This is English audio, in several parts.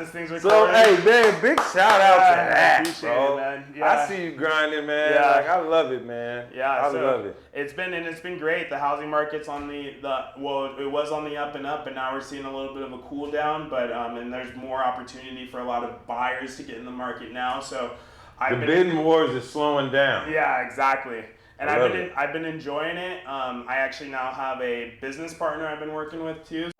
this thing's recording. So, hey, man, big shout out to that, appreciate bro. it, man. Yeah. I see you grinding, man. Yeah. Like, I love it, man. Yeah, I love it. It's been great. The housing market's on it was on the up and up, and now we're seeing a little bit of a cool down. But and there's more opportunity for a lot of buyers to get in the market now. So, the bidding wars is slowing down. Yeah, exactly. And I've been enjoying it. I actually now have a business partner I've been working with too.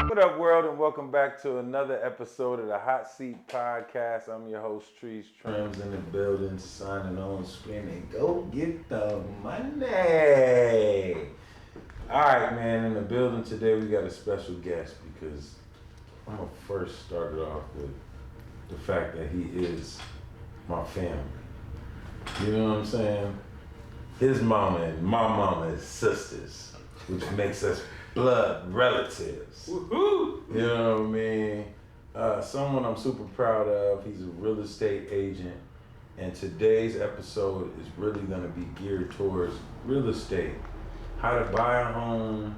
What up, world, and welcome back to another episode of the Hot Seat Podcast. I'm your host, Trees Trims, in the building, signing on, screaming, go get the money. All right, man, in the building today, we got a special guest because I'm going to first start it off with the fact that he is my family. You know what I'm saying? His mama and my mama is sisters, which makes us blood relatives. Woohoo! You know what I mean? Someone I'm super proud of. He's a real estate agent. And today's episode is really going to be geared towards real estate. How to buy a home,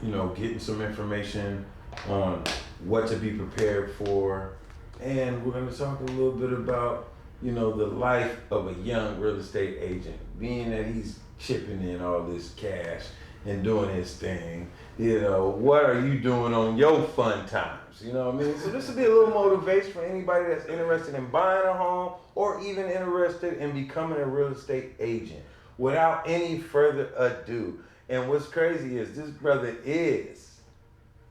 you know, getting some information on what to be prepared for. And we're going to talk a little bit about, you know, the life of a young real estate agent, being that he's chipping in all this cash and doing his thing. You know, what are you doing on your fun times? You know what I mean? So this will be a little motivation for anybody that's interested in buying a home or even interested in becoming a real estate agent. Without any further ado, and what's crazy is this brother is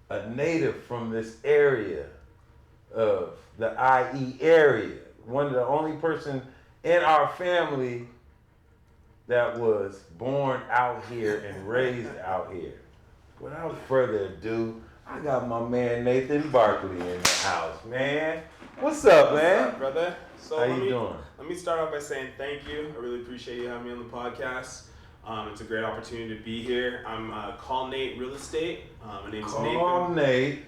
a native from this area of the IE area. One of the only person in our family that was born out here and raised out here. Without further ado, I got my man Nathan Barkley in the house, man. What's up, man? What's up, brother? So how you doing? Let me start off by saying thank you. I really appreciate you having me on the podcast. It's a great opportunity to be here. I'm Call Nate Real Estate. My name's Nathan. Call Nate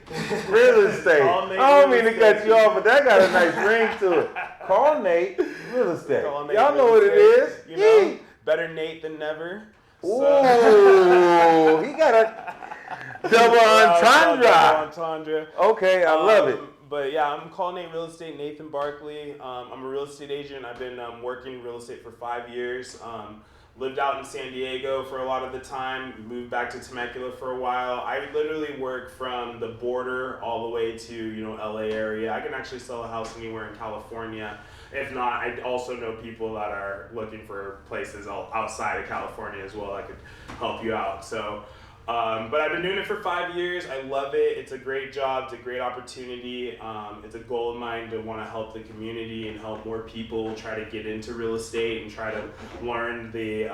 Real Estate. Call Nate I don't Real mean to cut you off, but that got a nice ring to it. Call Nate Real Estate. Call Nate Y'all know Real what it is. Estate, you know, better Nate than never. Ooh, he got a double entendre. Double entendre. Okay, I love it. But yeah, I'm Call Nate Real Estate, Nathan Barkley. I'm a real estate agent. I've been working real estate for 5 years. Lived out in San Diego for a lot of the time. Moved back to Temecula for a while. I literally work from the border all the way to, you know, LA area. I can actually sell a house anywhere in California. If not, I also know people that are looking for places outside of California as well. I could help you out. So, but I've been doing it for 5 years. I love it. It's a great job. It's a great opportunity. It's a goal of mine to want to help the community and help more people try to get into real estate and try to learn the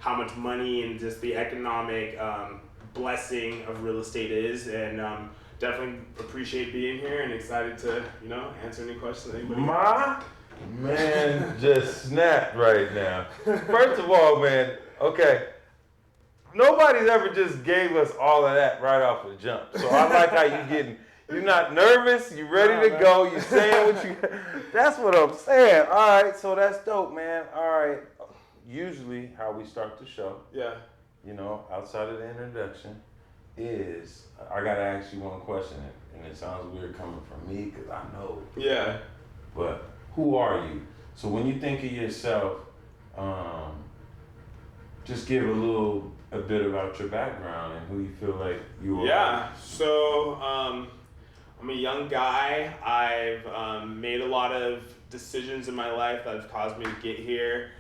how much money and just the economic blessing of real estate is. And definitely appreciate being here and excited to, you know, answer any questions anybody has. My man just snapped right now. First of all, man, okay. Nobody's ever just gave us all of that right off the jump. So I like how you're not nervous, you ready to go, you saying what you, that's what I'm saying. All right, so that's dope, man. All right, usually how we start the show, Yeah. you know, outside of the introduction, is I gotta ask you one question, and it sounds weird coming from me, because I know. Yeah. But who are you? So when you think of yourself, just give a bit about your background and who you feel like you are. Yeah, so I'm a young guy. I've made a lot of decisions in my life that have caused me to get here.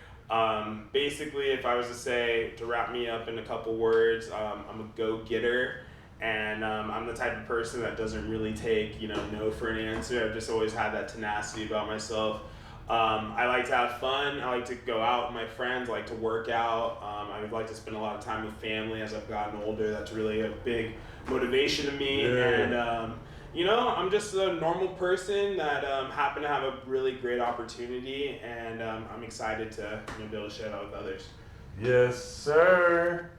Basically, if I was to wrap me up in a couple words, I'm a go-getter. And I'm the type of person that doesn't really take, no for an answer. I've just always had that tenacity about myself. I like to have fun. I like to go out with my friends. I like to work out. I would like to spend a lot of time with family as I've gotten older. That's really a big motivation to me. Yeah. And I'm just a normal person that happened to have a really great opportunity, and I'm excited to be able to share that with others. Yes, sir.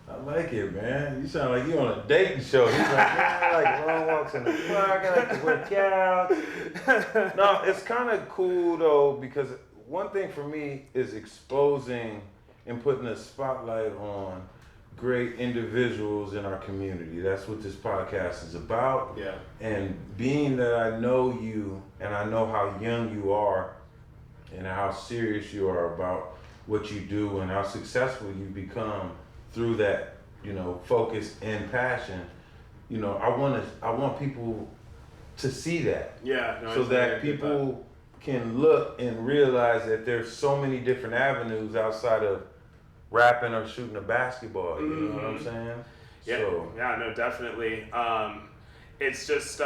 I like it, man. You sound like you on a dating show. He's like, yeah, I like long walks in the park. I like to work out. No, it's kind of cool though, because one thing for me is exposing and putting a spotlight on great individuals in our community. That's what this podcast is about. Yeah. And being that I know you and I know how young you are and how serious you are about what you do and how successful you become through that, focus and passion, I want people to see that. Yeah. No, so that people can look and realize that there's so many different avenues outside of rapping or shooting a basketball. You know what I'm saying? Yeah. So. Yeah. No, definitely. It's just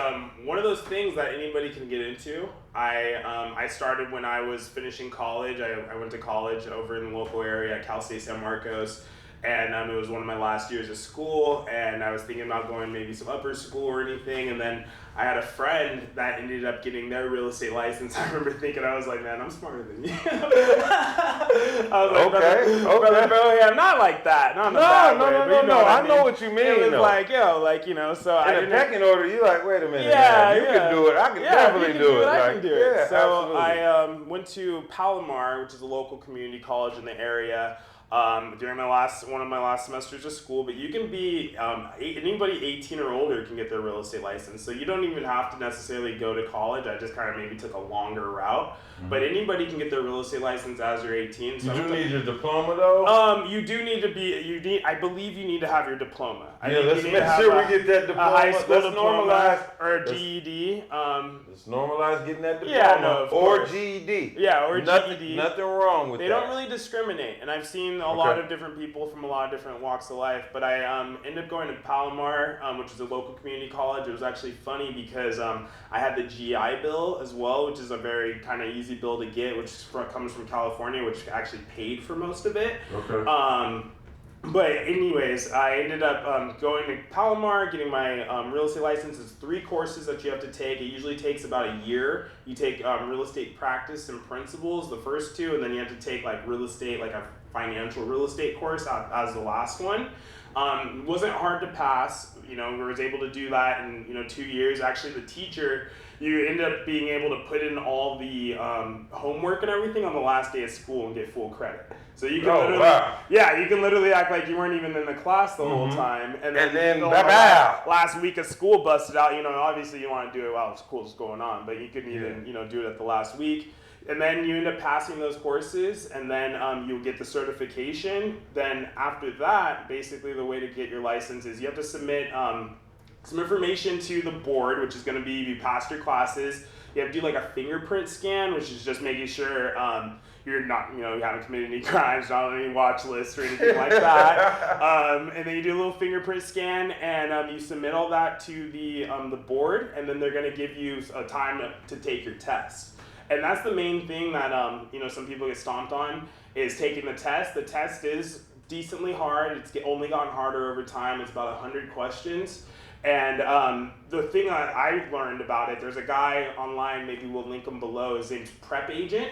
one of those things that anybody can get into. I started when I was finishing college. I went to college over in the local area at Cal State San Marcos. And it was one of my last years of school, and I was thinking about going maybe some upper school or anything, and then I had a friend that ended up getting their real estate license. I remember thinking, I was like, man, I'm smarter than you. I was like, okay. Brother, yeah, not like that. Not in a bad way, No. I know what you mean. It was though. So I in a pecking order, you're like, wait a minute, yeah, man, you can do it. I can definitely do it. I can do it. Yeah, so absolutely. I went to Palomar, which is a local community college in the area. During one of my last semesters of school, but you can be, anybody 18 or older can get their real estate license. So you don't even have to necessarily go to college. I just kind of maybe took a longer route, but anybody can get their real estate license as you're 18. So you do need your diploma though? You do need to I believe you need to have your diploma. Let's make sure we get that diploma. A high school let's diploma normalize. or a GED. Let's normalize getting that diploma. Yeah, no, of or course. GED. Yeah, or GED. Nothing wrong with that. They don't really discriminate, and I've seen a lot of different people from a lot of different walks of life. But I ended up going to Palomar, which is a local community college. It was actually funny because I had the GI Bill as well, which is a very kind of easy bill to get, which comes from California, which actually paid for most of it. Okay. But anyways, I ended up going to Palomar, getting my real estate license. It's 3 courses that you have to take. It usually takes about a year. You take real estate practice and principles, the first 2, and then you have to take like real estate, like a financial real estate course as the last one. It wasn't hard to pass. I was able to do that in 2 years. Actually, the teacher, you end up being able to put in all the homework and everything on the last day of school and get full credit. So you can you can literally act like you weren't even in the class the whole time, and then last week of school busted out. Obviously you want to do it while school's going on, but you couldn't even do it at the last week. And then you end up passing those courses, and then you'll get the certification. Then after that, basically the way to get your license is you have to submit some information to the board, which is going to be you passed your classes. You have to do like a fingerprint scan, which is just making sure you're not, you haven't committed any crimes, not on any watch list or anything like that. And then you do a little fingerprint scan, and you submit all that to the board, and then they're going to give you a time to take your test. And that's the main thing that some people get stomped on, is taking the test. The test is decently hard. It's only gotten harder over time. It's about 100 questions. And the thing I learned about it, there's a guy online, maybe we'll link him below, his name's Prep Agent,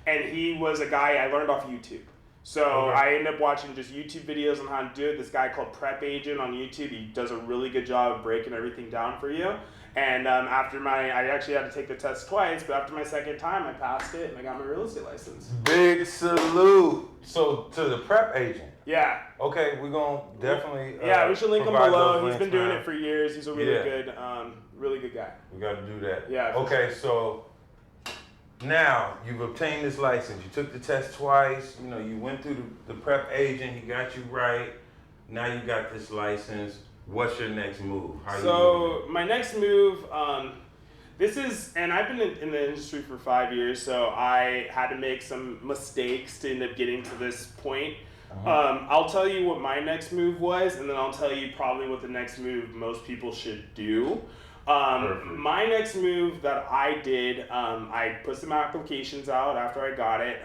and he was a guy I learned off YouTube. So I ended up watching just YouTube videos on how to do it. This guy called Prep Agent on YouTube, he does a really good job of breaking everything down for you. And I actually had to take the test twice, but after my second time, I passed it and I got my real estate license. Big salute. So to the Prep Agent. Yeah. Okay, we're gonna definitely. We should link him below. He's been doing it for years. He's a really good guy. We got to do that. Yeah. Okay, so now you've obtained this license. You took the test twice. You went through the Prep Agent. He got you right. Now you got this license. What's your next move? My next move, and I've been in the industry for 5 years, so I had to make some mistakes to end up getting to this point. I'll tell you what my next move was, and then I'll tell you probably what the next move most people should do. My next move that I did, I put some applications out after I got it.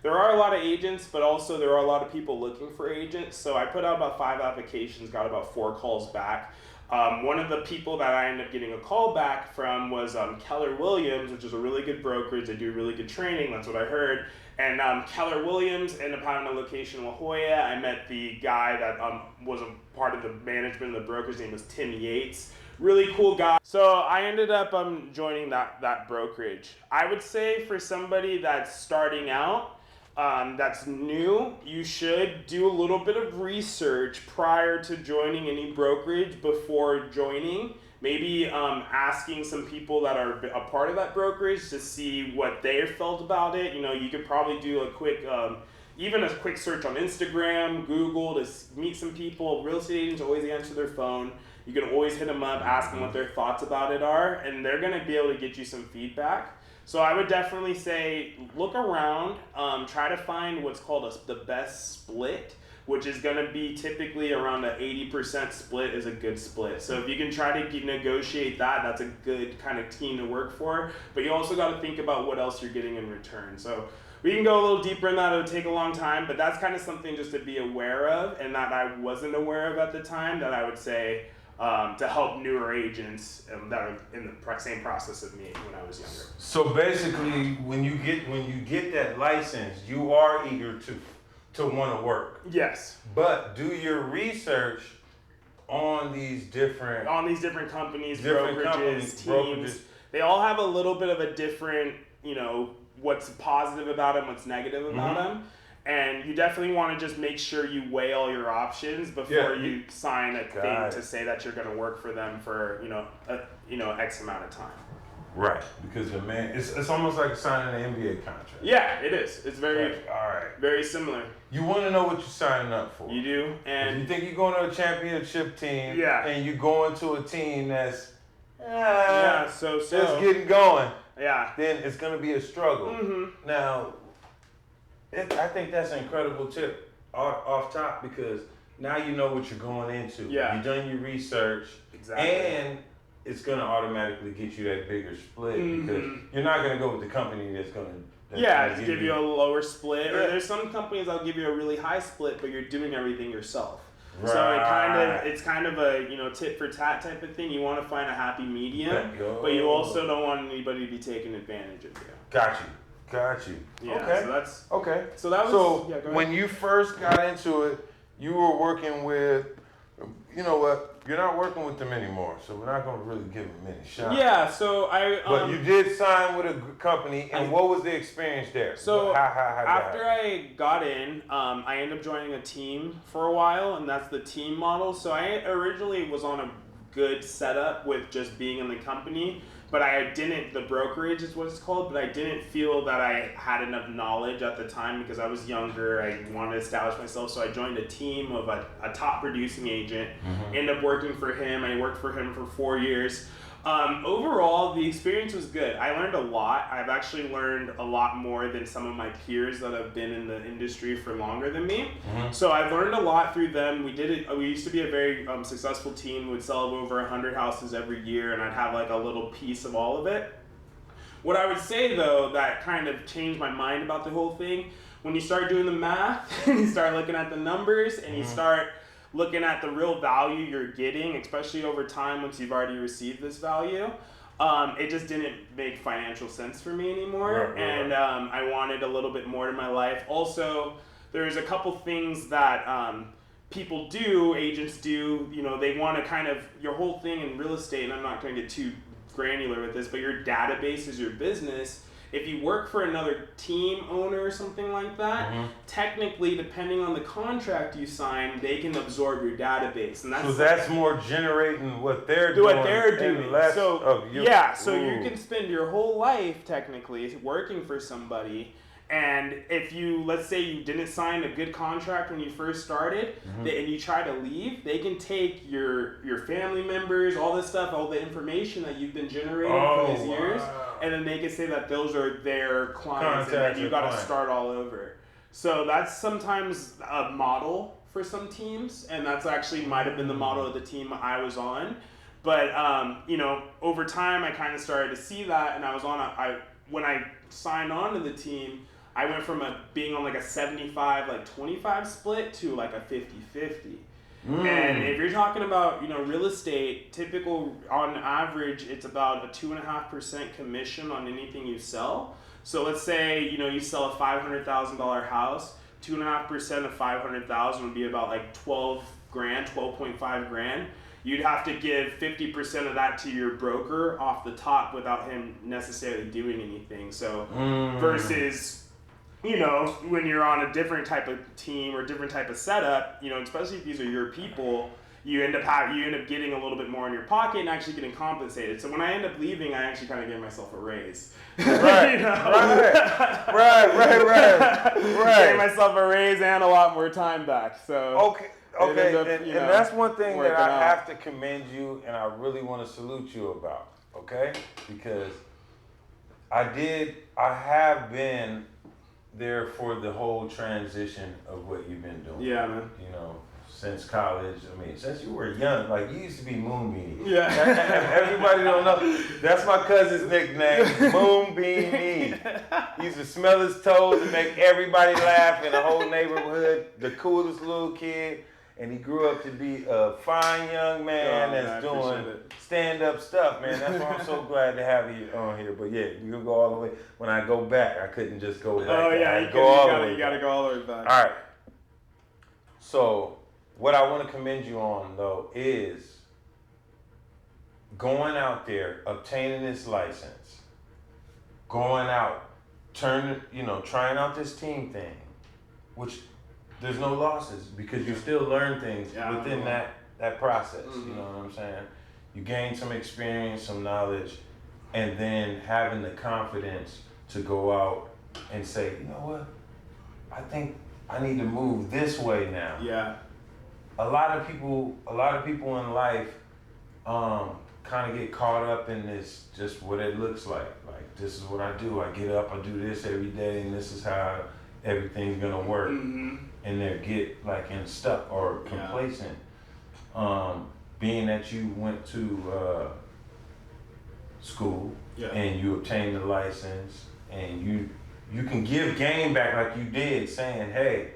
There are a lot of agents, but also there are a lot of people looking for agents. So I put out about 5 applications, got about 4 calls back. One of the people that I ended up getting a call back from was Keller Williams, which is a really good brokerage. They do really good training, that's what I heard. And Keller Williams ended up having a location in La Jolla. I met the guy that was a part of the management of the brokerage. His name was Tim Yates. Really cool guy. So I ended up joining that brokerage. I would say for somebody that's starting out, that's new, you should do a little bit of research prior to joining any brokerage before joining. Maybe asking some people that are a part of that brokerage to see what they felt about it. You could probably do a quick, even a quick search on Instagram, Google to meet some people. Real estate agents always answer their phone. You can always hit them up, ask them what their thoughts about it are, and they're going to be able to get you some feedback. So I would definitely say look around, try to find what's called the best split, which is going to be typically around an 80% split is a good split. So if you can try to negotiate that, that's a good kind of team to work for. But you also got to think about what else you're getting in return. So we can go a little deeper in that. It would take a long time, but that's kind of something just to be aware of and that I wasn't aware of at the time that I would say to help newer agents that are in the same process of me when I was younger. So basically, when you get that license, you are eager to want to work. Yes. But do your research on these different companies, teams. They all have a little bit of a different, what's positive about them, what's negative about them. And you definitely want to just make sure you weigh all your options before you sign a thing to say that you're going to work for them for, X amount of time. Right, because it's almost like signing an NBA contract. Yeah, it is. It's very, very similar. You want to know what you're signing up for. You do, and if you think you're going to a championship team, and you're going to a team that's just getting going, then it's going to be a struggle. Now, I think that's an incredible tip off top because now you know what you're going into. Yeah. You've done your research, and it's going to automatically get you that bigger split because you're not going to go with the company that's going to give you a lower split. Or there's some companies that'll give you a really high split, but you're doing everything yourself. Right. So it's kind of a tit for tat type of thing. You want to find a happy medium, but you also don't want anybody to be taking advantage of you. Got you. Yeah, okay. So that's okay. So that was. So when you first got into it, you were working with. You know what? You're not working with them anymore, so we're not going to really give them any shots. Yeah. So But you did sign with a company, and what was the experience there? So after I got in, I ended up joining a team for a while, and that's the team model. So I originally was on a good setup with just being in the company. But the brokerage is what it's called, but I didn't feel that I had enough knowledge at the time because I was younger. I wanted to establish myself, so I joined a team of a top producing agent, ended up working for him. I worked for him for 4 years. Overall, the experience was good. I learned a lot. I've actually learned a lot more than some of my peers that have been in the industry for longer than me. So I've learned a lot through them. We used to be a very successful team. We'd sell over 100 houses every year, and I'd have like a little piece of all of it. What I would say though, that kind of changed my mind about the whole thing, when you start doing the math, and you start looking at the numbers, and you start looking at the real value you're getting, especially over time once you've already received this value, it just didn't make financial sense for me anymore. And I wanted a little bit more in my life. Also, there's a couple things that people do, agents do, they want to kind of, your whole thing in real estate, and I'm not going to get too granular with this, but your database is your business. If you work for another team owner or something like that, technically, depending on the contract you sign, they can absorb your database, and that's more generating what they're doing. And less of you. Yeah, so you can spend your whole life technically working for somebody. And if let's say you didn't sign a good contract when you first started, and you try to leave, they can take your family members, all this stuff, all the information that you've been generating for these years, and then they can say that those are their clients, and then you got to start all over. So that's sometimes a model for some teams, and that's actually might have been the model of the team I was on. But over time, I kind of started to see that, and I was when I signed on to the team, I went from being on like a 75-25 split to like a 50-50. And if you're talking about, real estate, typical on average, it's about a 2.5% commission on anything you sell. So let's say, you sell a $500,000 house, 2.5% of 500,000 would be about like 12.5 grand. You'd have to give 50% of that to your broker off the top without him necessarily doing anything. So versus, when you're on a different type of team or different type of setup, especially if these are your people, you end up getting a little bit more in your pocket and actually getting compensated. So when I end up leaving, I actually kind of gave myself a raise. Right. Right. Gave myself a raise and a lot more time back. So okay, and that's one thing that I have to commend you, and I really want to salute you about. Okay, because I have been there for the whole transition of what you've been doing. Yeah, man. Since college. I mean, since you were young, like you used to be Moonbeanie. Yeah. Everybody don't know. That's my cousin's nickname, Moonbeanie. He used to smell his toes and make everybody laugh in the whole neighborhood. The coolest little kid. And he grew up to be a fine young man that's doing stand-up stuff, man. That's why I'm so glad to have you on here. But yeah, you can go all the way. When I go back, I couldn't just go back. Oh yeah, you gotta go all the way back. All right. So what I want to commend you on though is going out there, obtaining this license, going out, trying out this team thing, which there's no losses because you still learn things within that process. Mm-hmm. You know what I'm saying? You gain some experience, some knowledge, and then having the confidence to go out and say, you know what? I think I need to move this way now. Yeah. A lot of people in life kind of get caught up in this, just what it looks like. Like, this is what I do. I get up, I do this every day, and this is how everything's gonna work. Mm-hmm. And they get like stuck or complacent. Being that you went to school and you obtained the license and you can give game back like you did, saying, hey,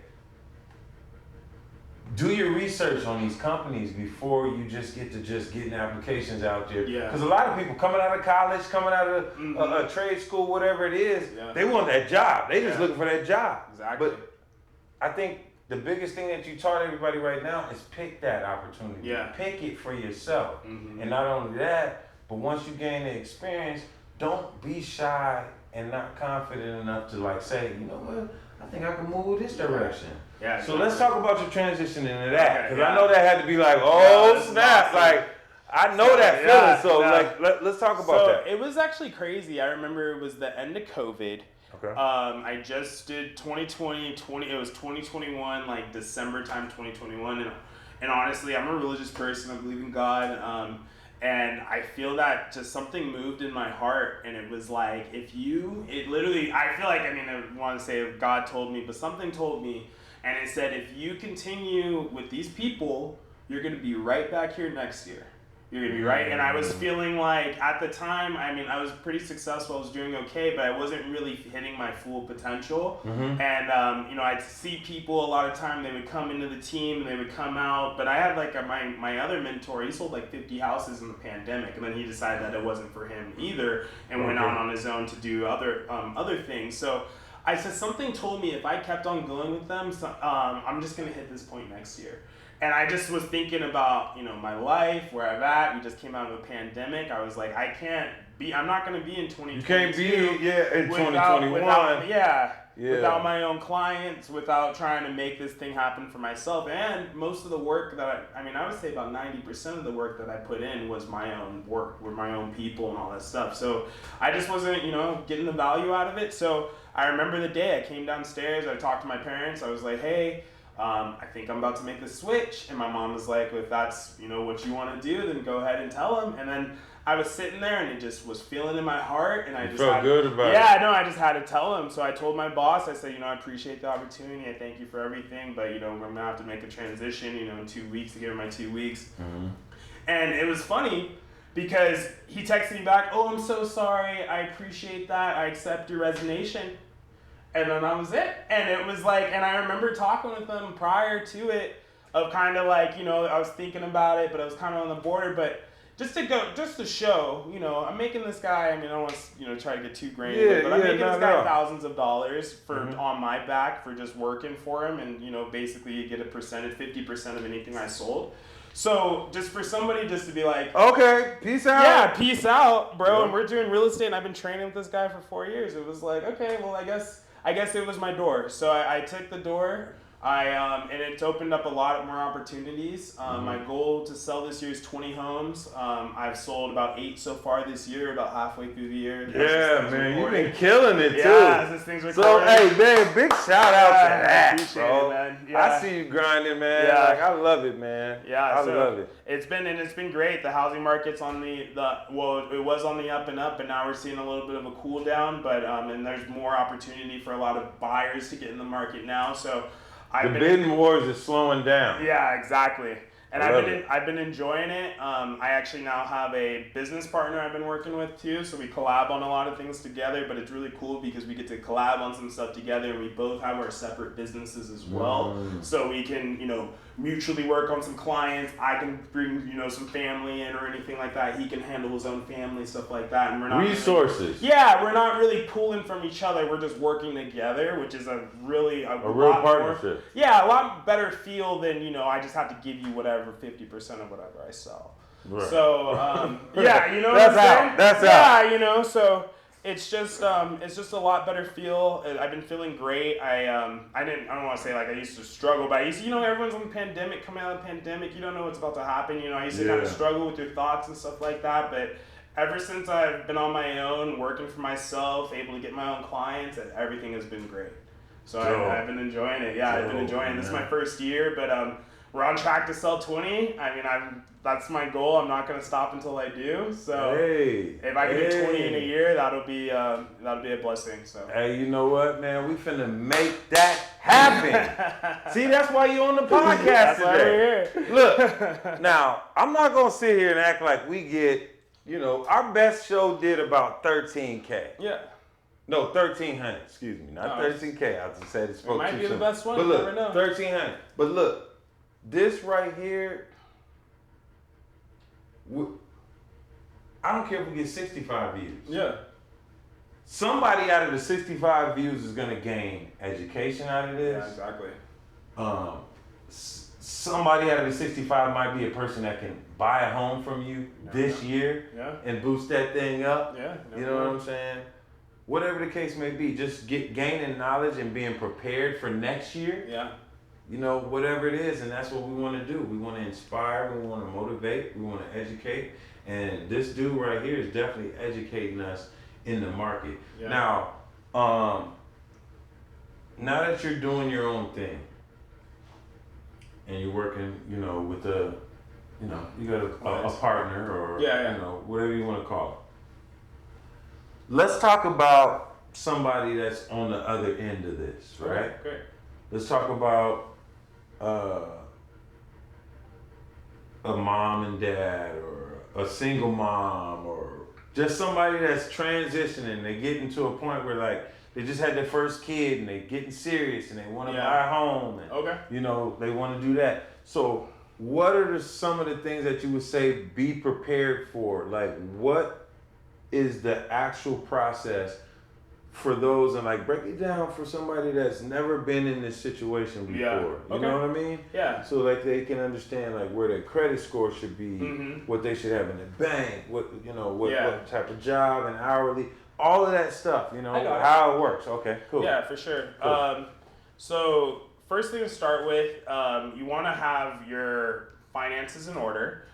do your research on these companies before you just getting applications out there. Yeah. Because a lot of people coming out of college, coming out of a trade school, whatever it is, they want that job. They just looking for that job. Exactly. But I think the biggest thing that you taught everybody right now is pick that opportunity. Yeah. Pick it for yourself. Mm-hmm. And not only that, but once you gain the experience, don't be shy and not confident enough to like say, you know what, I think I can move this direction. Yeah. So let's talk about your transition into that. Because I know that had to be like, snap. Like, I know that feeling. So let's talk about that. It was actually crazy. I remember it was the end of COVID. Okay. I just did 2020, it was 2021, like December time, 2021. And honestly, I'm a religious person. I believe in God. And I feel that just something moved in my heart. And it was like, I feel like, I want to say God told me, but something told me. And it said, if you continue with these people, you're going to be right back here next year. You're going to be right. And I was feeling like at the time, I was pretty successful. I was doing okay, but I wasn't really hitting my full potential. Mm-hmm. And, I'd see people a lot of time, they would come into the team and they would come out. But I had like my other mentor, he sold like 50 houses in the pandemic. And then he decided that it wasn't for him either and went out on his own to do other things. So I said, something told me if I kept on going with them, I'm just going to hit this point next year. And I just was thinking about, my life, where I'm at. We just came out of a pandemic. I was like, I'm not going to be in 2022. You can't be, in 2021. Without my own clients, without trying to make this thing happen for myself. And most of the work that I would say about 90% of the work that I put in was my own work, with my own people and all that stuff. So I just wasn't, getting the value out of it. So I remember the day I came downstairs, I talked to my parents. I was like, hey, I think I'm about to make the switch. And my mom was like, if that's, what you want to do, then go ahead and tell him. And then I was sitting there and it just was feeling in my heart. And I just felt good about it. Yeah, no, I just had to tell him. So I told my boss, I said, I appreciate the opportunity. I thank you for everything. But, I'm going to have to make a transition, in 2 weeks, to give him my 2 weeks. Mm-hmm. And it was funny. because he texted me back, "Oh, I'm so sorry. I appreciate that. I accept your resignation." And then that was it. And it was like, and I remember talking with him prior to it of kind of like, I was thinking about it, but I was kind of on the border. But just to show, I'm making this guy, I don't want to, try to get too granular, but I'm making this guy thousands of dollars for on my back for just working for him. And, basically you get a percentage, 50% of anything I sold. So just for somebody just to be like, okay, peace out. Yeah, peace out, bro. Yeah. And we're doing real estate, and I've been training with this guy for 4 years. It was like, okay, well, I guess it was my door. So I took the door. And it's opened up a lot more opportunities. My goal to sell this year is 20 homes. I've sold about 8 so far this year, about halfway through the year. Yeah, man, you've been killing it too. Yeah, this thing's recording. So, hey, man, big shout out to that, appreciate bro. it, man. Yeah. I see you grinding, man. Yeah. Like, I love it, man. Yeah, I love it. It's been great. The housing market's on it was on the up and up, but now we're seeing a little bit of a cool down. But and there's more opportunity for a lot of buyers to get in the market now. So. The bidding wars is slowing down. Yeah, exactly. And I've been enjoying it. I actually now have a business partner I've been working with too, so we collab on a lot of things together. But it's really cool because we get to collab on some stuff together, and we both have our separate businesses as well. So we can mutually work on some clients. I can bring some family in or anything like that. He can handle his own family, stuff like that. And we're not resources. We're not really pulling from each other. We're just working together, which is a real partnership. A lot better feel than I just have to give you whatever 50% of whatever I sell. Right. So that's what I'm saying? That's out. So it's just a lot better feel. I've been feeling great. I don't want to say like I used to struggle, but I used to, everyone's on the pandemic, coming out of the pandemic, you don't know what's about to happen. I used to kind of struggle with your thoughts and stuff like that, but ever since I've been on my own, working for myself, able to get my own clients, everything has been great. So I've been enjoying it. Yeah, I've been enjoying it. This is my first year, but we're on track to sell 20. That's my goal. I'm not going to stop until I do. So if I can do 20 in a year, that'll be a blessing. So hey, you know what, man? We finna make that happen. See, that's why you're on the podcast that's today. Why we're here. Look, now I'm not gonna sit here and act like we get. Our best show did about 13K. Yeah. No, 1,300. Excuse me, not 13K. I just said it spoke too soon. It might be the best one. But you look, never know. 1,300. But look. This right here, I don't care if we get 65 views. Yeah. Somebody out of the 65 views is going to gain education out of this. Yeah, exactly. Somebody out of the 65 might be a person that can buy a home from you this year and boost that thing up. Yeah. You know what I'm saying? Whatever the case may be, just gaining knowledge and being prepared for next year. Yeah. Whatever it is, and that's what we want to do. We want to inspire, we want to motivate, we want to educate, and this dude right here is definitely educating us in the market. Yeah. Now that you're doing your own thing, and you're working, with you got a partner or whatever you want to call it. Let's talk about somebody that's on the other end of this, right? Okay, great. Let's talk about a mom and dad, or a single mom, or just somebody that's transitioning. They getting to a point where like they just had their first kid and they getting serious and they want to buy a home and they want to do that. So what are some of the things that you would say be prepared for? Like, what is the actual process for those, and like break it down for somebody that's never been in this situation before. You know what I mean? Yeah. So like they can understand like where their credit score should be, what they should have in the bank, what type of job and hourly, all of that stuff, how it works. Okay, cool. Yeah, for sure. Cool. So first thing to start with, you want to have your finances in order.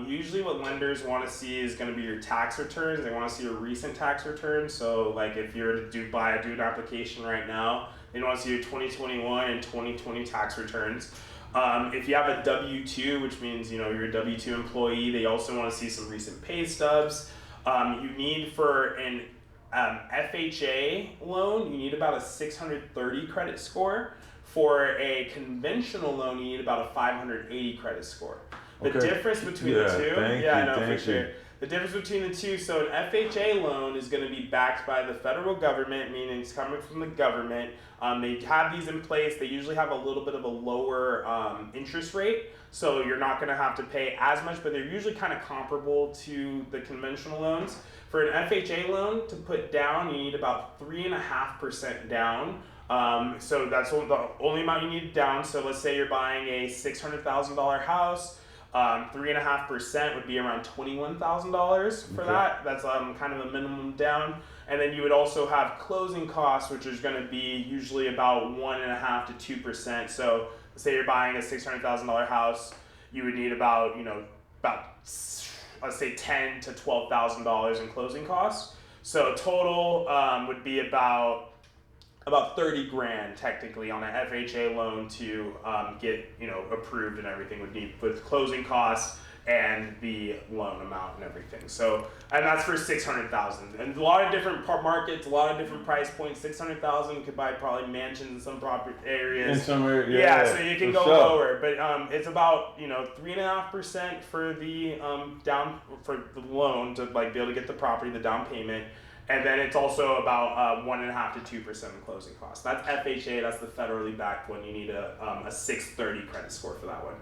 Usually what lenders want to see is going to be your tax returns. They want to see your recent tax returns. So like if you're to do an application right now, they want to see your 2021 and 2020 tax returns. If you have a W-2, which means you're a W-2 employee, they also want to see some recent pay stubs. You need for an FHA loan, you need about a 630 credit score. For a conventional loan, you need about a 580 credit score. The difference between the two, for sure. The difference between the two, so an FHA loan is going to be backed by the federal government, meaning it's coming from the government. They have these in place. They usually have a little bit of a lower interest rate, so you're not going to have to pay as much, but they're usually kind of comparable to the conventional loans. For an FHA loan, to put down, you need about 3.5% down. So that's the only amount you need down. So let's say you're buying a $600,000 house. 3.5% would be around $21,000 for that. That's kind of the minimum down. And then you would also have closing costs, which is going to be usually about 1.5% to 2%. So let's say you're buying a $600,000 house, you would need about let's say $10,000 to $12,000 in closing costs. So total would be about 30 grand technically on an FHA loan to get approved, and everything would need with closing costs and the loan amount and everything. So, and that's for 600,000. And a lot of different markets, a lot of different price points. 600,000 you could buy probably mansions in some property areas. In some areas, yeah. So you can go lower, but it's about 3.5% for the down for the loan to like be able to get the property, the down payment. And then it's also about 1.5% to 2% in closing costs. That's FHA. That's the federally backed one. You need a 630 credit score for that one.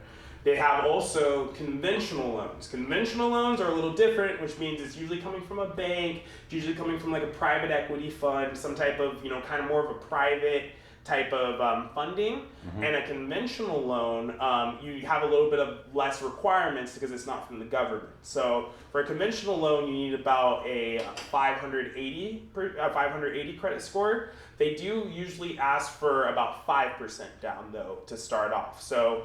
They have also conventional loans. Conventional loans are a little different, which means it's usually coming from a bank. It's usually coming from like a private equity fund, some type of kind of more of a private type of funding. Mm-hmm. And a conventional loan, you have a little bit of less requirements because it's not from the government. So for a conventional loan, you need about a 580 credit score. They do usually ask for about 5% down though to start off. So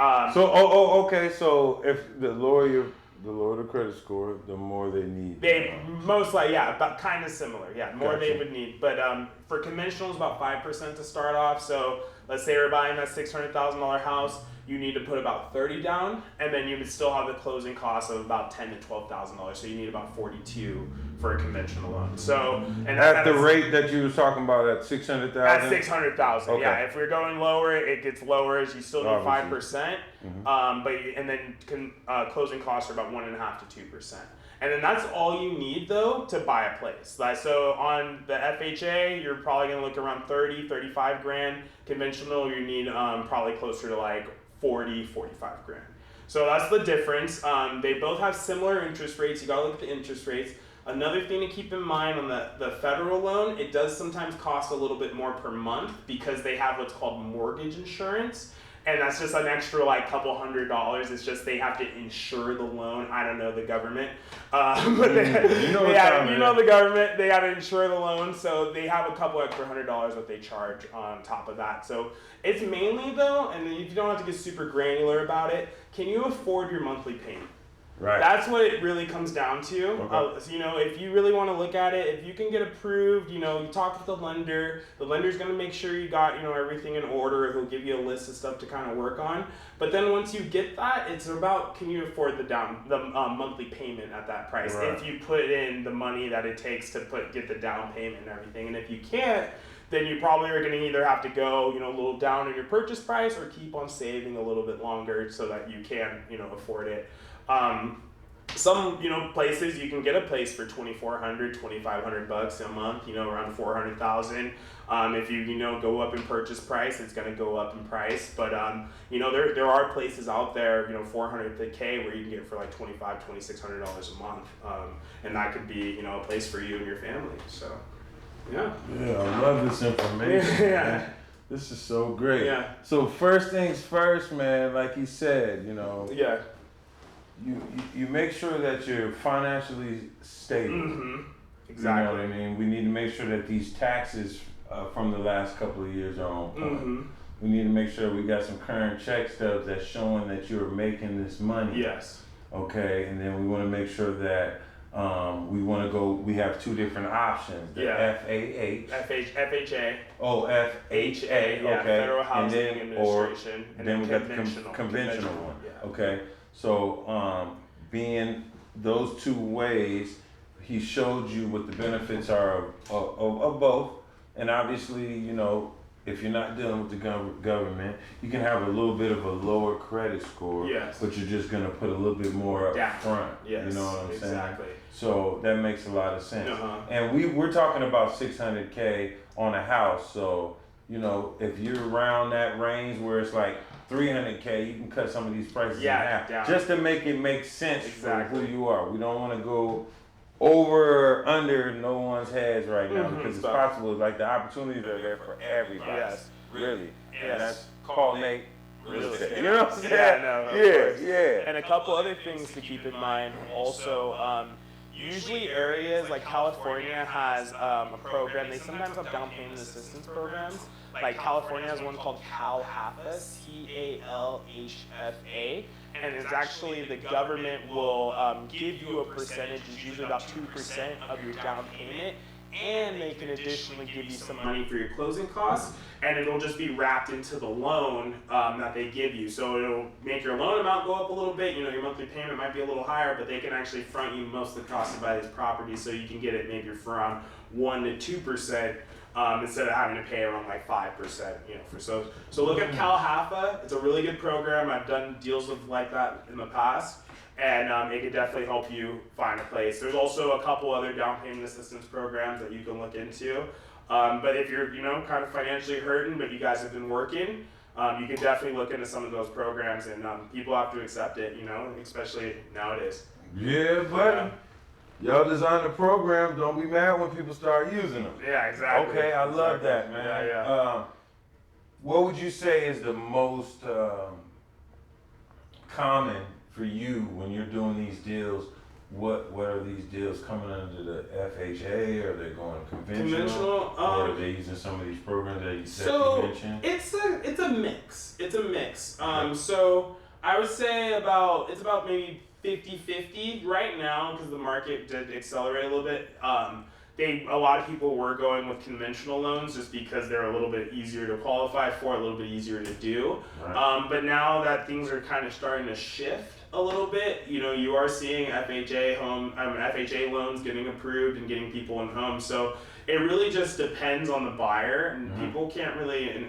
okay. So if the lower the credit score, the more they need. They most likely, but kind of similar. Yeah, more Gotcha. They would need. But for conventional, it's about 5% to start off. So let's say you're buying that $600,000 house, you need to put about 30 down, and then you would still have the closing costs of about $10,000 to $12,000. So you need about 42 for a conventional loan. So and at the rate that you were talking about at 600,000. At 600,000, okay. Yeah. If we're going lower, it gets lower. As you still need 5%, mm-hmm. And then closing costs are about 1.5% to 2%. And then that's all you need though to buy a place. So on the FHA, you're probably gonna look around 30, 35 grand. Conventional, you need probably closer to like 40, 45 grand. So that's the difference. They both have similar interest rates. You gotta look at the interest rates. Another thing to keep in mind on the federal loan, it does sometimes cost a little bit more per month because they have what's called mortgage insurance. And that's just an extra like couple $100. It's just they have to insure the loan. I don't know the government, but the government. They have to insure the loan, so they have a couple extra $100 that they charge on top of that. So it's mainly though, and you don't have to get super granular about it. Can you afford your monthly payment? Right. That's what it really comes down to. Okay. So, if you really want to look at it, if you can get approved, you talk with the lender. The lender's going to make sure you got, everything in order. He'll give you a list of stuff to kind of work on. But then once you get that, it's about can you afford the monthly payment at that price? Right. If you put in the money that it takes to get the down payment and everything. And if you can't, then you probably are going to either have to go, a little down in your purchase price or keep on saving a little bit longer so that you can, afford it. Some places you can get a place for $2,400, $2,500 a month, around 400,000. If you go up in purchase price, it's going to go up in price. But there are places out there, $400K where you can get it for like $2,500, $2,600 a month, and that could be a place for you and your family. So yeah, I love this information. Yeah. Man. This is so great. Yeah. So first things first, man. Like you said, Yeah. You make sure that you're financially stable. Mm-hmm. Exactly. You know what I mean? We need to make sure that these taxes from the last couple of years are on point. Mm-hmm. We need to make sure we got some current check stubs that's showing that you're making this money. Yes. Okay, and then we want to make sure that we have two different options. The FHA. FHA. Oh, FHA. Yeah, okay. Federal Housing and then, Administration. And then we got the conventional one. Yeah. Okay. So, being those two ways, he showed you what the benefits are of both, and obviously, if you're not dealing with the government, you can have a little bit of a lower credit score, Yes. but you're just going to put a little bit more up Down. front. Yes, You know what I'm exactly. saying? So that makes a lot of sense. Uh-huh. And we're talking about $600K on a house. So, you know, if you're around that range where it's like $300K, you can cut some of these prices in half. Down. Just to make it make sense Exactly. for who you are. We don't want to go over or under no one's heads right now because it's possible. Like the opportunities are there for everybody. Yes. Really. Yes. And that's call Nate real estate. You You know what I'm saying? Yeah, no, of course. Yeah. And a couple other things to keep in mind also, usually areas like California has a program, they sometimes have down payment assistance programs. Like California has one called CalHFA, CALHFA, and it's actually the government will give you a percentage, it's usually about 2% of your down payment, and they can additionally give you some money for your closing costs, and it'll just be wrapped into the loan that they give you. So it'll make your loan amount go up a little bit, you know, your monthly payment might be a little higher, but they can actually front you most of the costs to buy these properties, so you can get it maybe for around 1 to 2%. Instead of having to pay around like 5%, you know, for so look at CalHFA. It's a really good program. I've done deals with like that in the past, and it could definitely help you find a place. There's also a couple other down payment assistance programs that you can look into. But if you're, you know, kind of financially hurting, but you guys have been working, you can definitely look into some of those programs, and people have to accept it, you know, especially nowadays. Yeah, buddy. Y'all design the program. Don't be mad when people start using them. Yeah, exactly. Okay, I love that, man. Yeah. What would you say is the most common for you when you're doing these deals? What are these deals coming under the FHA? Are they going conventional? Or are they using some of these programs that you mentioned? It's a mix. It's a mix. So I would say it's about maybe 50-50 right now because the market did accelerate a little bit. A lot of people were going with conventional loans just because they're a little bit easier to qualify for, a little bit easier to do. Right. But now that things are kind of starting to shift a little bit, you know, you are seeing FHA loans getting approved and getting people in homes. So it really just depends on the buyer, and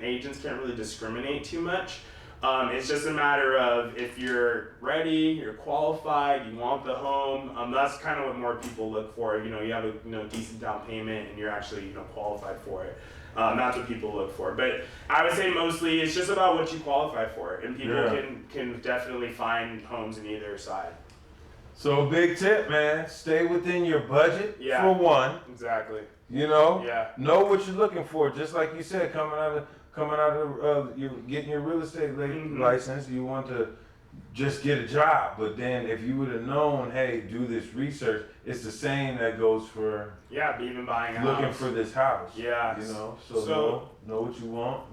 agents can't really discriminate too much. It's just a matter of if you're ready, you're qualified, you want the home. That's kind of what more people look for. You know, you have a decent down payment and you're actually qualified for it. That's what people look for. But I would say mostly it's just about what you qualify for, and people can definitely find homes in either side. So big tip, man. Stay within your budget for one. Exactly. You know. Yeah. Know what you're looking for. Just like you said, coming out of you getting your real estate license, you want to just get a job. But then if you would have known, hey, do this research, it's the same that goes for even buying a looking house. for this house. Yeah. You know, so know what you want,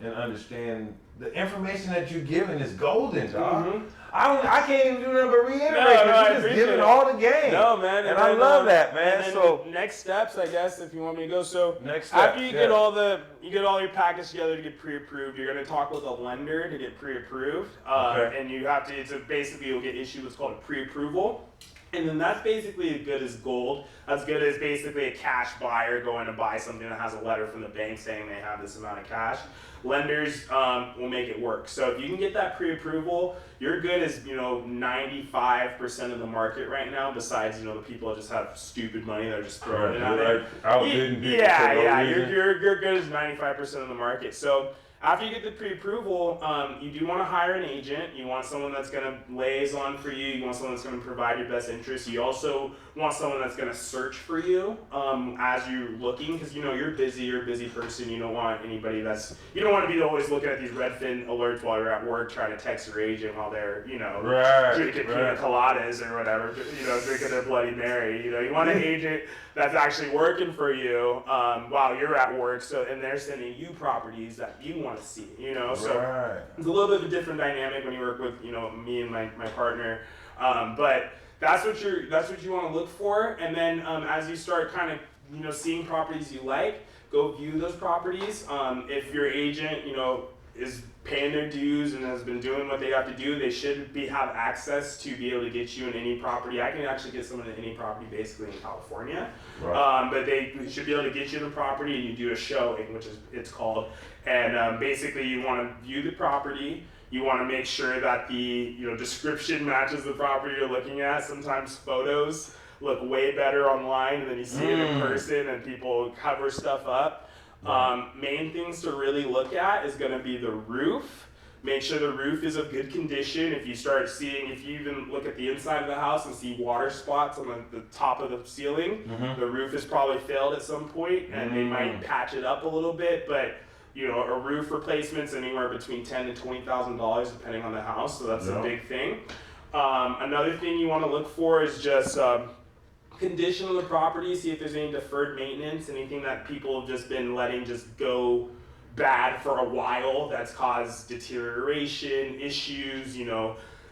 and understand the information that you're giving is golden, dog. Mm-hmm. I can't even do nothing but reiterate. You're just giving all the game. No, man. And I love that, man. And then so next steps, I guess, if you want me to go. So next steps, after you get all your package together to get pre-approved, you're going to talk with a lender to get pre-approved. And you have to. Basically you'll get issued what's called a pre-approval. And then that's basically as good as gold. As good as basically a cash buyer going to buy something that has a letter from the bank saying they have this amount of cash. Lenders will make it work. So if you can get that pre-approval, you're good as 95% of the market right now. Besides the people that just have stupid money that are just throwing it out there. You're good as 95% of the market. So after you get the pre-approval, you do want to hire an agent. You want someone that's going to liaison for you. You want someone that's going to provide your best interest. You also want someone that's going to search for you as you're looking, because you're a busy person. You don't want anybody you don't want to be always looking at these Redfin alerts while you're at work trying to text your agent while they're drinking pina coladas or whatever, drinking their Bloody Mary. You want an agent that's actually working for you while you're at work, and they're sending you properties that you want to see, so it's a little bit of a different dynamic when you work with me and my partner, but that's what you want to look for. And then as you start kind of seeing properties you like, go view those properties. If your agent is paying their dues and has been doing what they have to do, they should have access to be able to get you in any property. I can actually get someone in any property basically in California, Right. but they should be able to get you in the property and you do a showing, which is it's called. And basically, you want to view the property. You want to make sure that the description matches the property you're looking at. Sometimes photos look way better online than you see it in person, and people cover stuff up. Main things to really look at is going to be the roof. Make sure the roof is of good condition. If you even look at the inside of the house and see water spots on the top of the ceiling, the roof has probably failed at some point, and they might patch it up a little bit. But a roof replacement's anywhere between $10,000 to $20,000 depending on the house, so that's a big thing. Another thing you want to look for is just condition of the property. See if there's any deferred maintenance, anything that people have just been letting just go bad for a while that's caused deterioration, issues.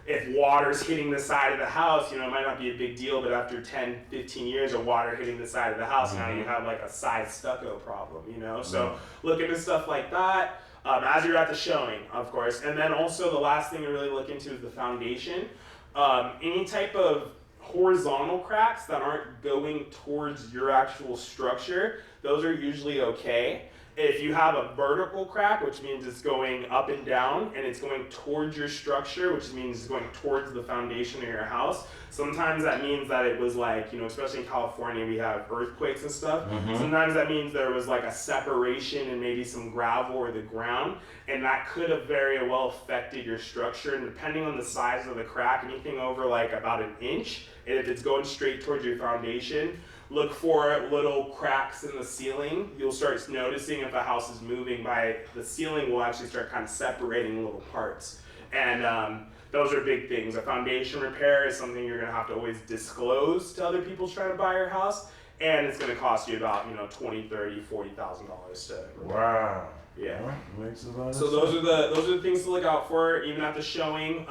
If water's hitting the side of the house, it might not be a big deal, but after 10, 15 years of water hitting the side of the house, now you have like a side stucco problem, So look into stuff like that as you're at the showing, of course. And then also the last thing to really look into is the foundation. Any type of horizontal cracks that aren't going towards your actual structure, those are usually okay. If you have a vertical crack, which means it's going up and down, and it's going towards your structure, which means it's going towards the foundation of your house, sometimes that means that it was like, especially in California, we have earthquakes and stuff. Sometimes that means there was like a separation in maybe some gravel or the ground, and that could have very well affected your structure. And depending on the size of the crack, anything over like about an inch, and if it's going straight towards your foundation, look for little cracks in the ceiling. You'll start noticing if a house is moving by the ceiling will actually start kind of separating little parts. And those are big things. A foundation repair is something you're gonna have to always disclose to other people trying to buy your house. And it's gonna cost you about, $20,000, $30,000, $40,000 to repair. Wow. Yeah. Makes a lot of So those are the things to look out for, even at the showing.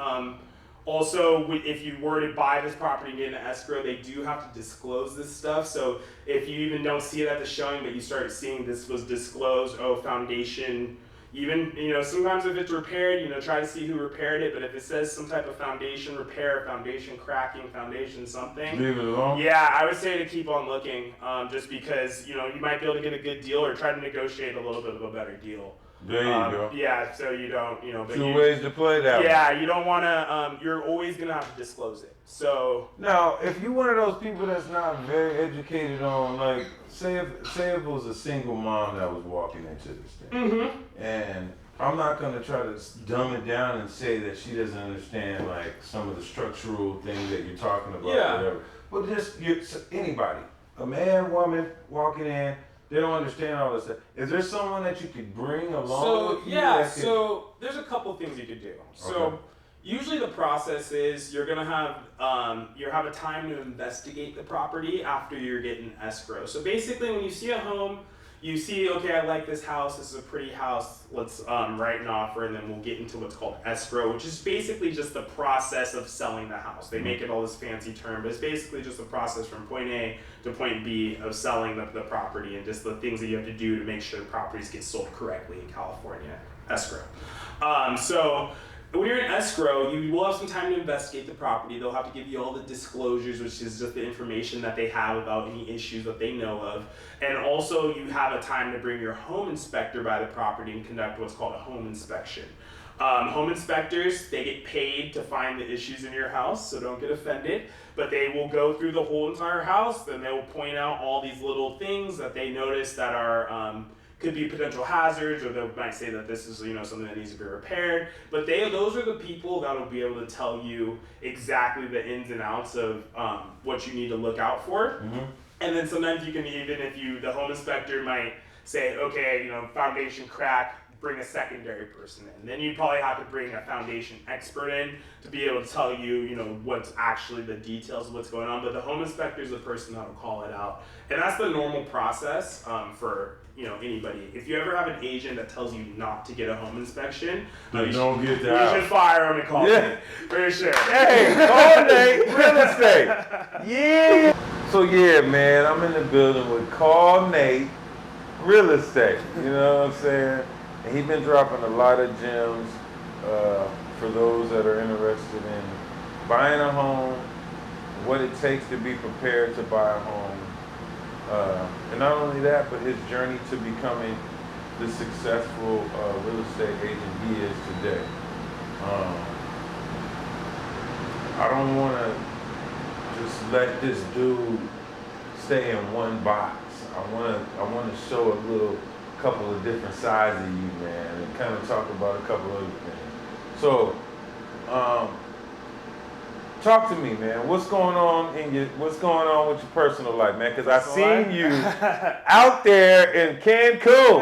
Also, if you were to buy this property and get an escrow, they do have to disclose this stuff. So if you even don't see it at the showing, but you start seeing this was disclosed, foundation, even, sometimes if it's repaired, try to see who repaired it. But if it says some type of foundation repair, foundation cracking, foundation something, leave it alone. Yeah, I would say to keep on looking, just because, you might be able to get a good deal or try to negotiate a little bit of a better deal. There you go. Yeah, so you don't, but Two ways to play that. Yeah, you don't want to. You're always gonna have to disclose it. So now, if you're one of those people that's not very educated on, like, say if it was a single mom that was walking into this thing, and I'm not gonna try to dumb it down and say that she doesn't understand like some of the structural things that you're talking about, whatever. But just anybody, a man, woman walking in. They don't understand all this stuff. Is there someone that you could bring along with you? So there's a couple things you could do. So usually the process is you're gonna have you have a time to investigate the property after you're getting escrow. So basically, when you see a home, you see, okay, I like this house. This is a pretty house. Let's write an offer, and then we'll get into what's called escrow, which is basically just the process of selling the house. They make it all this fancy term, but it's basically just the process from point A to point B of selling the property and just the things that you have to do to make sure the properties get sold correctly in California. Escrow. So when you're in escrow, you will have some time to investigate the property. They'll have to give you all the disclosures, which is just the information that they have about any issues that they know of. And also you have a time to bring your home inspector by the property and conduct what's called a home inspection. Home inspectors, they get paid to find the issues in your house, so don't get offended. But they will go through the whole entire house, then they will point out all these little things that they notice that are could be potential hazards, or they might say that this is something that needs to be repaired. But those are the people that will be able to tell you exactly the ins and outs of what you need to look out for. And then sometimes you can the home inspector might say, okay, foundation crack, bring a secondary person in. Then you probably have to bring a foundation expert in to be able to tell you, what's actually the details of what's going on. But the home inspector is the person that will call it out. And that's the normal process for anybody. If you ever have an agent that tells you not to get a home inspection, you should fire them and call me. For sure. Hey, call Nate, real estate. Yeah. So yeah, man, I'm in the building with Call Nate, real estate. You know what I'm saying? And he's been dropping a lot of gems for those that are interested in buying a home, what it takes to be prepared to buy a home. And not only that, but his journey to becoming the successful real estate agent he is today. I don't want to just let this dude stay in one box. I want to show a couple of different sides of you, man, and kind of talk about a couple other things. So, talk to me, man. What's going on with your personal life, man? Because I seen you out there in Cancun,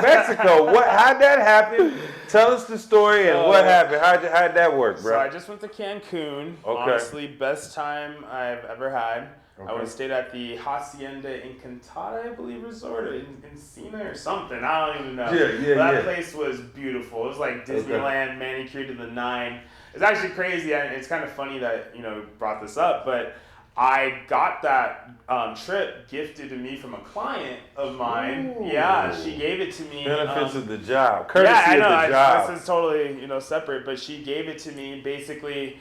Mexico. How'd that happen? Tell us the story and what happened. How'd that work, bro? So I just went to Cancun. Okay. Honestly, best time I've ever had. Okay. I stayed at the Hacienda Encantada, I believe, resort, or Encina or something. I don't even know. That place was beautiful. It was like Disneyland, manicured to the 9. It's actually crazy, and it's kind of funny that brought this up, but I got that trip gifted to me from a client of mine. Ooh. Yeah, she gave it to me. Benefits of the job, courtesy of the job. This is totally separate, but she gave it to me. Basically,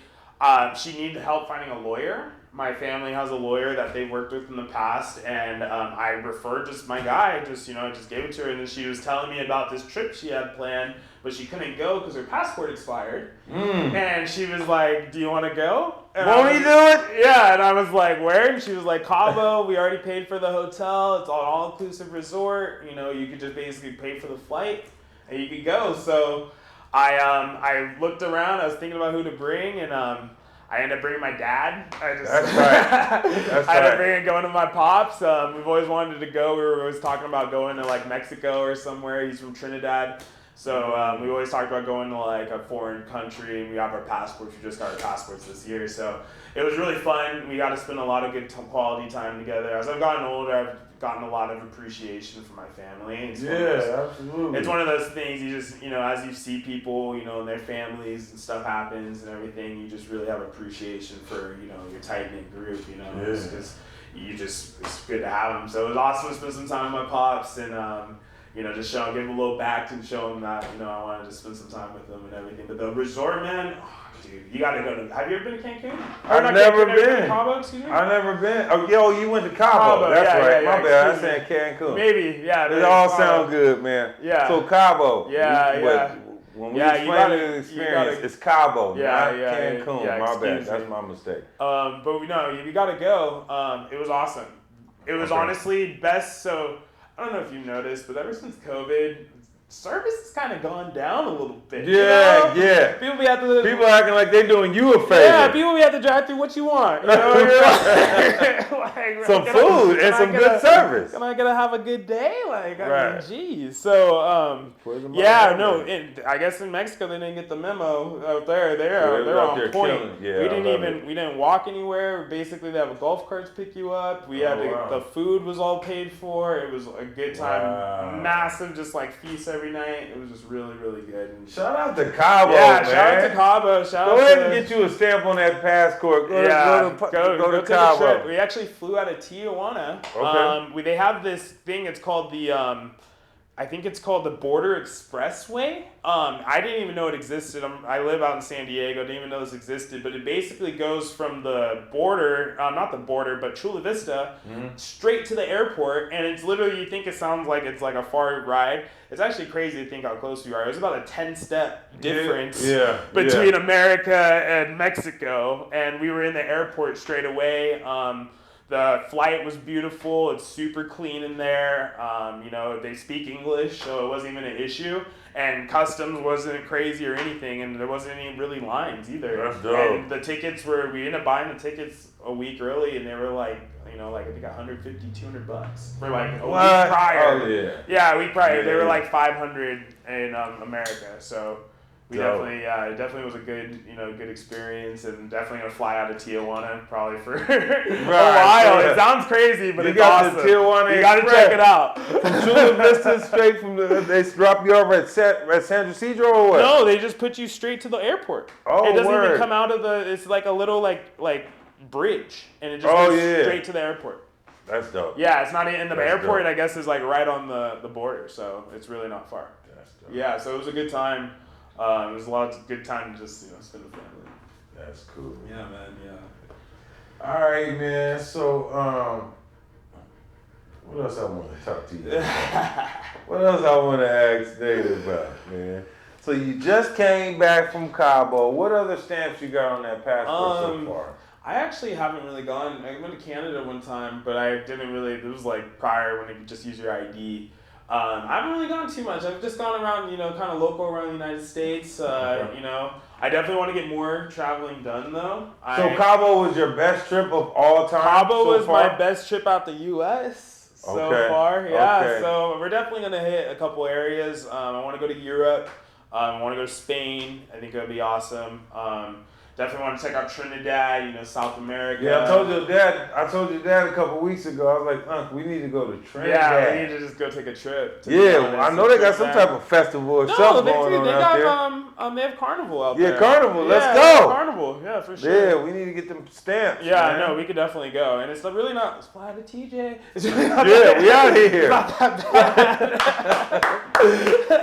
she needed help finding a lawyer. My family has a lawyer that they've worked with in the past, and I referred just my guy, just gave it to her, and then she was telling me about this trip she had planned, but she couldn't go because her passport expired. And she was like, "Do you want to go?" And won't he do it? Yeah, and I was like, "Where?" And she was like, "Cabo. We already paid for the hotel. It's an all-inclusive resort. You could just basically pay for the flight, and you could go." So I looked around. I was thinking about who to bring, and I ended up bringing my dad. That's right. I ended up going to my pops. We've always wanted to go. We were always talking about going to like Mexico or somewhere. He's from Trinidad. So we always talked about going to like a foreign country, and we have our passports. We just got our passports this year. So it was really fun. We got to spend a lot of good quality time together. As I've gotten older, I've gotten a lot of appreciation for my family. Absolutely. It's one of those things you just, as you see people, and their families and stuff happens and everything, you just really have appreciation for, your tight-knit group, because it's good to have them. So it was awesome to spend some time with my pops and, just give them a little back and show them that, I wanted to spend some time with them and everything. But the resort, man, dude, you got to go to. Have you ever been to Cancun? I've never been. To Cabo, excuse me? I've never been. Oh, you went to Cabo. That's right. My bad. I said Cancun. Maybe, yeah. It all sounds good, man. Yeah. So Cabo. Yeah. When we explain the experience, it's Cabo, not Cancun. Yeah, my bad. That's my mistake. But you got to go. It was awesome. It was honestly best. So I don't know if you've noticed, but ever since COVID, service has kind of gone down a little bit. Yeah. People acting like they're doing you a favor. Yeah, people be at the drive-thru. What you want? Some food and some good service. Am I gonna have a good day? I mean, geez. So, I guess in Mexico they didn't get the memo out there. They're on point. We didn't walk anywhere. Basically, they have a golf cart to pick you up. The food was all paid for. It was a good time. Wow. Massive, just like feast every night. It was just really, really good. And shout out to Cabo, man. Shout out to Cabo. Go ahead and get you a stamp on that passport. Go to Cabo. We actually flew out of Tijuana. Okay. They have this thing. It's called I think it's called the Border Expressway. I didn't even know it existed. I live out in San Diego. Didn't even know this existed. But it basically goes from the border, not the border, but Chula Vista, straight to the airport. And it's literally, you think it sounds like it's like a far ride. It's actually crazy to think how close we are. It was about a 10-step difference between America and Mexico. And we were in the airport straight away. The flight was beautiful. It's super clean in there. They speak English, so it wasn't even an issue. And customs wasn't crazy or anything, and there wasn't any really lines either. That's dope. And the tickets we ended up buying the tickets a week early, and they were like, I think $150, $200 for like a week prior. Oh, yeah. Yeah, a week prior. They were like $500 in America, so. It definitely was a good, good experience, and definitely gonna fly out of Tijuana probably for a while. It sounds crazy, but it's awesome. The Tijuana you gotta check it out. From Chula Vista straight they drop you over at San Ysidro or what? No, they just put you straight to the airport. Oh, it doesn't word. even come out of it's like a little like bridge, and it just goes straight to the airport. That's dope. Yeah, it's not in the airport. Dope. I guess is like right on the border, so it's really not far. That's dope. Yeah, so it was a good time. It was a lot of good time to just spend with family. That's cool. Yeah, man. Yeah. All right, man. So what else I want to talk to you about? What else I want to ask Nate about, man? So you just came back from Cabo. What other stamps you got on that passport so far? I actually haven't really gone. I went to Canada one time, but I didn't really. It was like prior when you could just use your ID. I haven't really gone too much. I've just gone around, kind of local around the United States. I definitely want to get more traveling done though. So Cabo was your best trip of all time? Cabo so was far? my best trip out the U.S. so Okay. far. Yeah, Okay. so we're definitely going to hit a couple areas. I want to go to Europe. I want to go to Spain. I think it would be awesome. Definitely want to check out Trinidad, South America. Yeah, I told your dad a couple weeks ago. I was like, we need to go to Trinidad. Yeah, we need to just go take a trip. I know they got some type of festival or something going on out there. They have carnival out there. Yeah, carnival. Let's go. Carnival. Yeah, for sure. Yeah, we need to get them stamps. Yeah, man. I know. We could definitely go, and it's really not. It's fly to TJ. It's really not we out here. It's not that bad.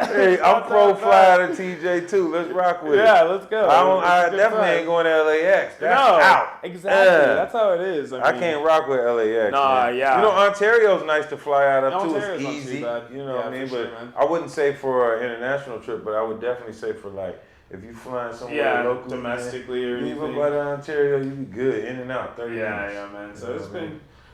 Hey, I'm pro fly to TJ too. Let's rock with it. Yeah, let's go. I definitely ain't going to LAX. That's out. Exactly. Yeah. That's how it is. I can't rock with LAX. Nah, man. yeah. Ontario's nice to fly out of too. Ontario's It's not easy. too bad. You know what I mean? Sure, but man. I wouldn't say for an international trip, but I would definitely say for like if you flying somewhere local, domestically or anything. Even by the Ontario, you be good in and out. 30 minutes. Yeah, man. So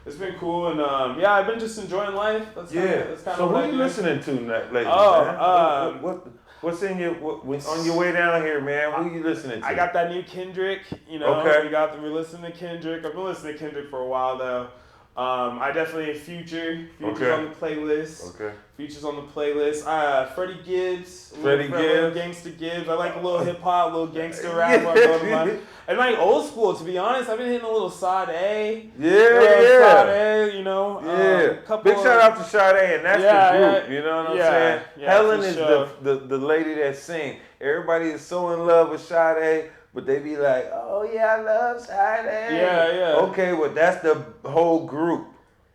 it's been cool, and I've been just enjoying life. That's kind so of what are you listening to lately, man? What's in your on your way down here, man? Who are you listening to? I got that new Kendrick. Okay. We're listening to Kendrick. I've been listening to Kendrick for a while though. I definitely Future's on the playlist. Okay. Future's on the playlist. Freddie Gibbs. Gangsta Gibbs. I like a little hip hop, a little gangster rap. And like old school, to be honest, I've been hitting a little Side A. Side A, Big shout out to Sade, and that's the group. You know what I'm saying? Yeah, Helen is the lady that sings. Everybody is so in love with Sade, but they be like, oh yeah, I love Sade. Yeah. Okay, well that's the whole group.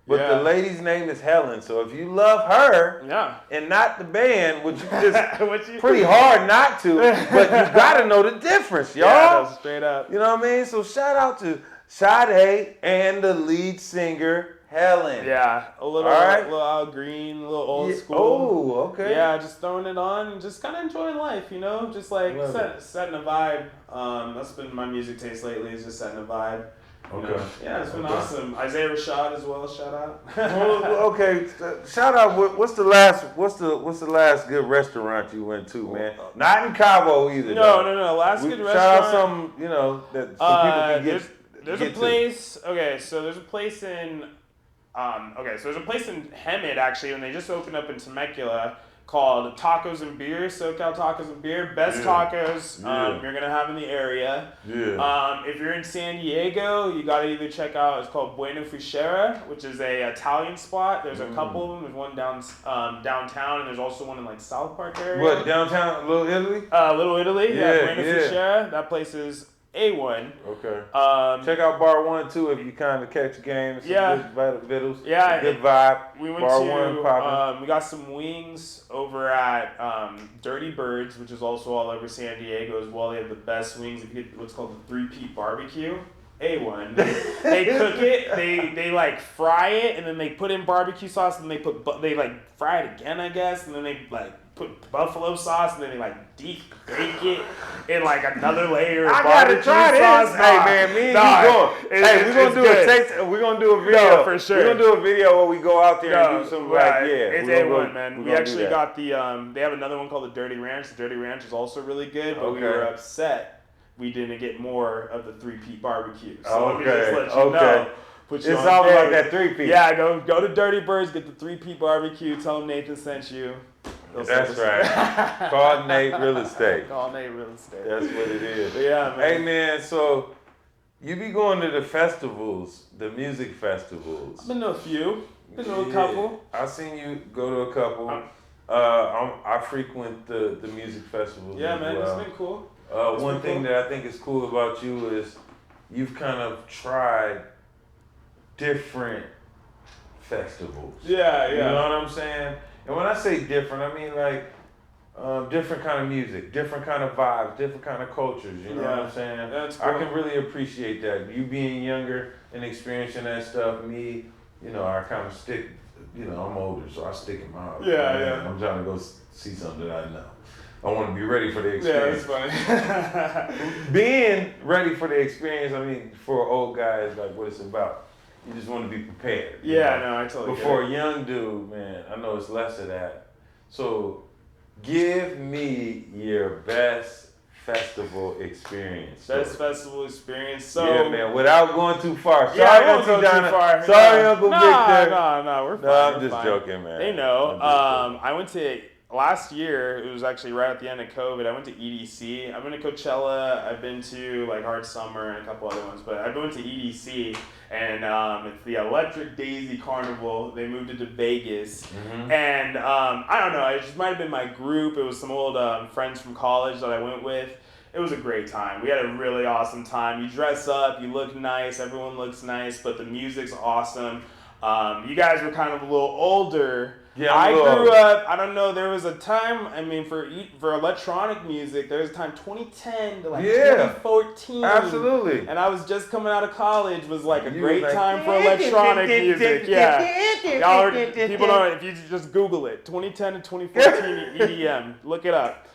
But the lady's name is Helen, so if you love her and not the band, which you just pretty hard not to, but you gotta know the difference, y'all. Yeah, that's straight up. You know what I mean? So shout out to Sade and the lead singer Helen. Yeah, a little Al Green, a little old school. Oh, okay. Yeah, just throwing it on and just kind of enjoying life, just like setting a vibe. That's been my music taste lately, is just setting a vibe. Okay. Yeah, it's been awesome. Isaiah Rashad as well. Shout out. Okay, shout out. What's the last good restaurant you went to, man? Not in Cabo either. No. Last good restaurant. Shout out some, that some people can get. There's a place. Okay, so there's a place in. So there's a place in Hemet actually, and they just opened up in Temecula, called Tacos and Beer, SoCal Tacos and Beer. Best tacos you're going to have in the area. Yeah. If you're in San Diego, you got to either check out, it's called Bueno Fushera, which is a Italian spot. There's a couple of them. There's one downtown, and there's also one in like South Park area. What, downtown, Little Italy? Little Italy, Bueno Fushera. That place is A1. Okay. Check out Bar 1 too if you kind of catch games. Good vittles. Yeah. Good vibe. We went Bar 1 popping. We got some wings over at Dirty Birds, which is also all over San Diego as well. They have the best wings. If you get what's called the 3-peat barbecue. A1. They cook it. They like fry it, and then they put in barbecue sauce, and they like fry it again, I guess, and then they like put buffalo sauce, and then they like deep bake it in like another layer of barbecue sauce. I gotta try this. Hey man, me and you going. Hey, we're gonna do a video. No, for sure. We're gonna do a video where we go out there and do some It's A1, man. We actually got the they have another one called the Dirty Ranch. The Dirty Ranch is also really good, but we were upset we didn't get more of the 3-peat barbecue. So let me just let you know. It's all about that 3-peat. Yeah, go to Dirty Birds, get the 3-peat barbecue. Tell them Nathan sent you. That's right. Call Nate Real Estate. Call Nate Real Estate. That's what it is. But yeah, man. Hey man, so you be going to the festivals, the music festivals. I've been to a few. Been to a couple. I seen you go to a couple. I frequent the music festivals. Yeah, as man, well. it's been cool. One thing that I think is cool about you is you've kind of tried different festivals. Yeah. You know what I'm saying? And when I say different, I mean like different kind of music, different kind of vibes, different kind of cultures. You know what I'm saying? That's cool. I can really appreciate that. You being younger and experiencing that stuff. Me, I kind of stick. I'm older, so I stick in my house. Yeah. I'm trying to go see something that I know. I want to be ready for the experience. Yeah, that's funny. Being ready for the experience, I mean, for old guys, like what it's about. You just want to be prepared. Yeah, no, I totally But for a young dude, man, I know it's less of that. So, give me your best festival experience. Best festival experience. So yeah, man, without going too far. Sorry, I won't go too far. Sorry, Uncle Victor. No, we're fine. No, I'm just joking, man. They know. I went to last year. It was actually right at the end of COVID. I went to EDC. I've been to Coachella. I've been to like Hard Summer and a couple other ones, but I've been to EDC. And it's the Electric Daisy Carnival. They moved it to Vegas. Mm-hmm. And I don't know, it just might have been my group. It was some old friends from college that I went with. It was a great time. We had a really awesome time. You dress up, you look nice, everyone looks nice, but the music's awesome. You guys were kind of a little older. Yeah, I grew up, I don't know, there was a time, I mean, for electronic music, there was a time 2010 to 2014. Absolutely. And I was just coming out of college, was like a great time for electronic music. Yeah. People don't, if you just Google it, 2010 to 2014 EDM, look it up.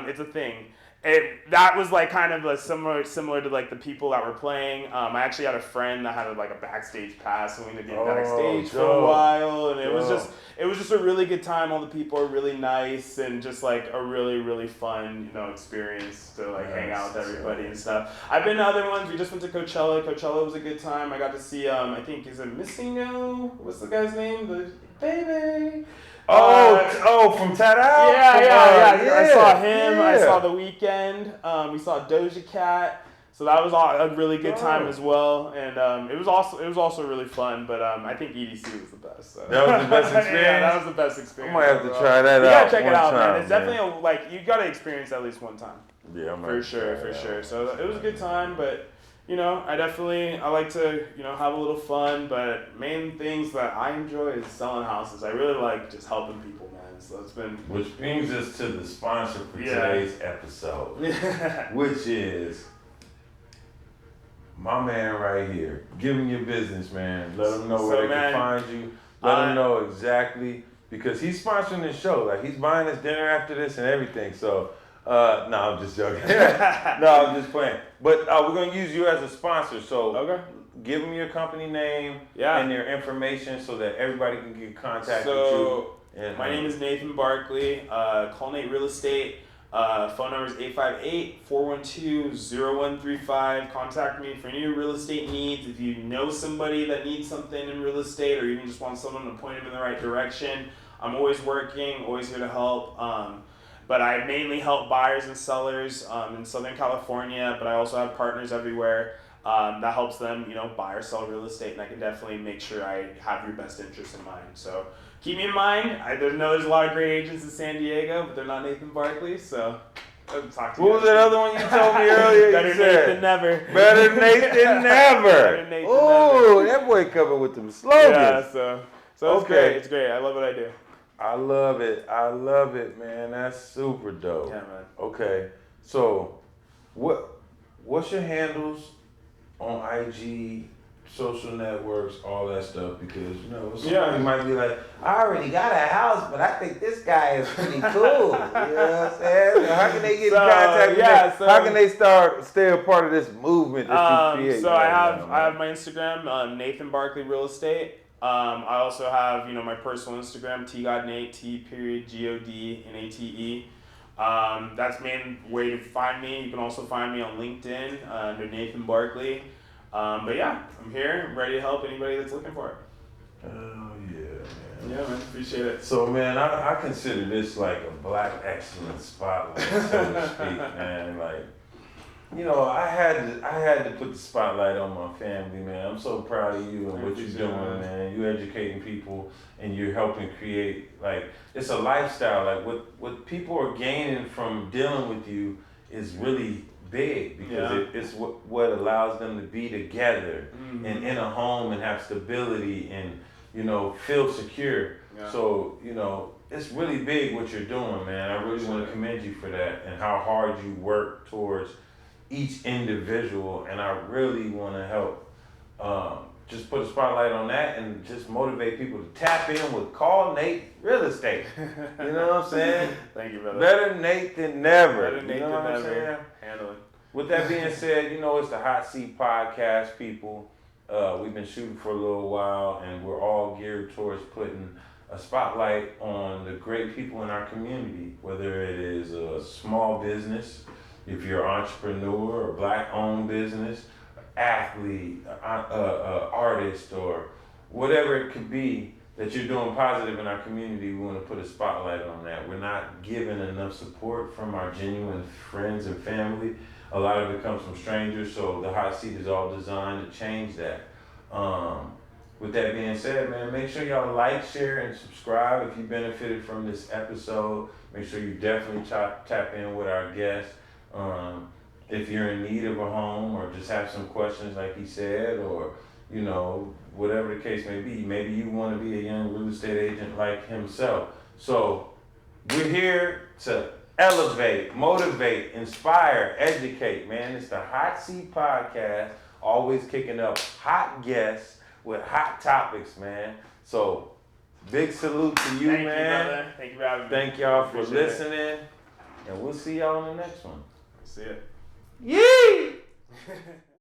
It's a thing. That was like kind of a similar to like the people that were playing. I actually had a friend that had like a backstage pass, and we ended up getting backstage for a while, and it was just a really good time. All the people are really nice, and just like a really, really fun experience to like hang out with everybody and stuff. I've been to other ones. We just went to Coachella. Coachella was a good time. I got to see I think is it Missino? What's the guy's name? The baby. From Tat Out? Yeah. I saw him. Yeah. I saw The Weeknd. We saw Doja Cat. So that was a really good time as well, and it was also really fun. But I think EDC was the best. So. That was the best experience. Yeah, that was the best experience. I might have to try that out. You gotta check it out, man. It's definitely you gotta experience it at least one time. Yeah, for sure. So it was a good time, but. I like to, have a little fun, but main things that I enjoy is selling houses. I really like just helping people, man. So it's been... Which brings us to the sponsor for today's episode, which is my man right here. Give him your business, man. Let him know where they can find you. Let him know exactly, because he's sponsoring this show. Like, he's buying us dinner after this and everything, so... no, I'm just joking. No, I'm just playing. But we're going to use you as a sponsor. So give them your company name and your information so that everybody can get in contact with you. And, my name is Nathan Barkley. Call Nate Real Estate. Phone number is 858-412-0135. Contact me for any real estate needs. If you know somebody that needs something in real estate or even just want someone to point them in the right direction, I'm always working, always here to help. But I mainly help buyers and sellers in Southern California, but I also have partners everywhere that helps them, buy or sell real estate, and I can definitely make sure I have your best interest in mind. So keep me in mind. There's a lot of great agents in San Diego, but they're not Nathan Barkley, so I'll talk to you. What was that other one you told me earlier? Better Nate than never. Better Nate than never. Oh, that boy coming with them slogans. Yeah, so it's great. It's great. I love what I do. I love it, man. That's super dope. Yeah, man. Okay, so what's your handles on IG, social networks, all that stuff? Because somebody might be like, I already got a house, but I think this guy is pretty cool. You know what I'm saying? How can they get in contact with you? How can they stay a part of this movement that you create? So I have my Instagram, Nathan Barkley Real Estate. I also have, my personal Instagram, tgodnate, T.GODNATE. That's the main way to find me. You can also find me on LinkedIn under Nathan Barkley. But yeah, I'm here. I'm ready to help anybody that's looking for it. Oh, yeah, man. Yeah, man. Appreciate it. So, man, I consider this like a Black excellence spotlight, so to speak, man. Like, I had to put the spotlight on my family, man. I'm so proud of you and what you're doing, man. You're educating people and you're helping create, like, it's a lifestyle. Like, what people are gaining from dealing with you is really big because it's what allows them to be together and in a home and have stability and, feel secure. Yeah. So, it's really big what you're doing, man. I really want to commend you for that and how hard you work towards each individual. And I really want to help just put a spotlight on that and just motivate people to tap in with Call Nate Real Estate. You know what I'm saying? Thank you, brother. Better Nate than never. Better Nate than never. Handle it. With that being said, it's the Hot Seat Podcast, people. We've been shooting for a little while, and we're all geared towards putting a spotlight on the great people in our community, whether it is a small business, if you're an entrepreneur, or black-owned business, athlete, artist, or whatever it could be that you're doing positive in our community. We want to put a spotlight on that. We're not giving enough support from our genuine friends and family. A lot of it comes from strangers, so the hot seat is all designed to change that. With that being said, man, make sure y'all like, share, and subscribe if you benefited from this episode. Make sure you definitely tap in with our guests. If you're in need of a home or just have some questions like he said, or, whatever the case may be, maybe you want to be a young real estate agent like himself. So we're here to elevate, motivate, inspire, educate, man. It's the Hot Seat Podcast, always kicking up hot guests with hot topics, man. So big salute to you, man. Thank you, brother. Thank you for having me. Thank y'all for listening, and we'll see y'all in the next one. See ya. Yee!